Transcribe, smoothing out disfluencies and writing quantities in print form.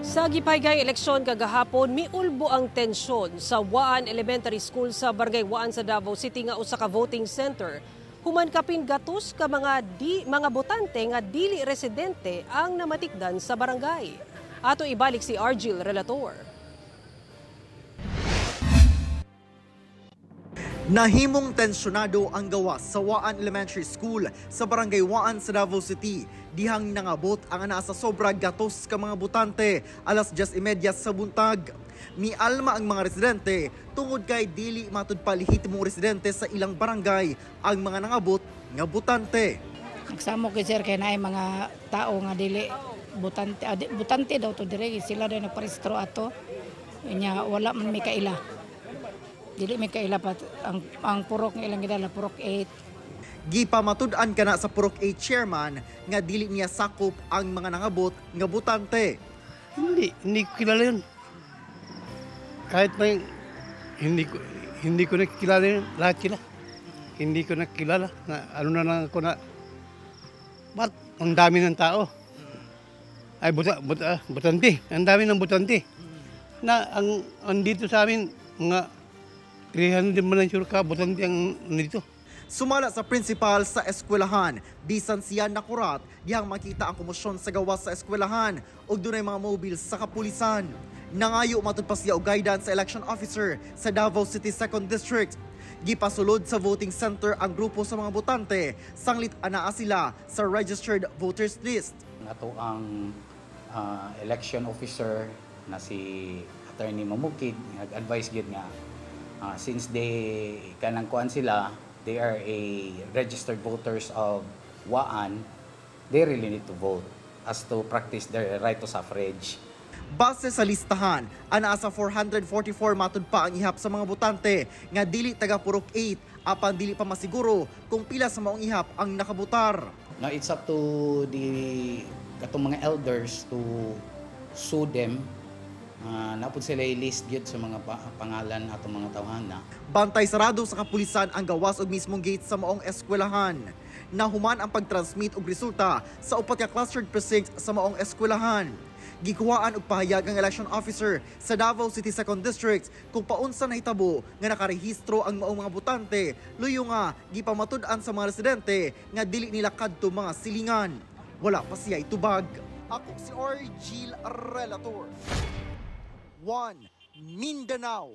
Sa gipaygay eleksyon kagahapon, miulbo ang tensyon sa Waan Elementary School sa Barangay Waan sa Davao City nga usa ka voting center. Human kapin gatos ka mga botante nga dili residente ang namatikdan sa barangay. Ato ibalik si Argil Relator. Nahimong tensyonado ang gawas sa Waan Elementary School sa Barangay Waan sa Davao City. Dihang nangabot ang ana sa sobra gatos ka mga botante alas 10:30 sa buntag. Mialma ang mga residente tungod kay dili matud pa lehitimong residente sa ilang barangay ang mga nangabot nga botante. Nagsamo kay sir kay naay mga tao nga dili botante daw to dire sila daw nagparehistro ato. Nya wala man may kaila. Dili may kaila pa ang purok nga ilang gidala purok 8. Gipamatud-an kana sa purok 8 chairman nga dili niya sakop ang mga nangabot nga botante. Hindi ko kilala yun. Kahit may hindi ko nakikilala yun, lahat sila. Hindi ko nakilala na ano na lang ako na ba't ang dami ng tao. Ay botante, ang dami ng botante. Na ang dito sa amin mga 300 man lang sure ka botante ang dito. Sumala sa principal sa eskwelahan, bisan siya nakurat, dihang makita ang komosyon sa gawas sa eskwelahan ug dunay mga mobile sa kapulisan. Nangayo matud pa siya og guidance sa election officer sa Davao City 2nd District. Gipasulod sa voting center ang grupo sa mga botante, sanglit anaa sila sa registered voters list. Ato ang election officer na si Attorney Mamukid nag-advise gyud nga since kanang kuan sila, they are a registered voters of Waan, they really need to vote as to practice their right to suffrage. Base sa listahan, anaa sa 444 matud pa ang ihap sa mga botante nga dili taga purok 8 apan dili pa masiguro kung pila sa maong ihap ang nakabotar. Now it's up to the katong mga elders to sue them. Napod sila i-list gyud sa mga pangalan atong mga tawhana. Bantay sarado sa kapulisan ang gawas og mismong gate sa maong eskwelahan. Nahuman ang pag-transmit og resulta sa upat ka clustered precincts sa maong eskwelahan. Gikuhaan og pahayag ang election officer sa Davao City 2nd District kung paunsa nahitabo nga nakarehistro ang maong mga botante, luyo nga gipamatud-an sa mga residente nga dili nila kadto mga silingan. Wala pa siya itubag. Ako si Argil Relator. 1 Mindanao.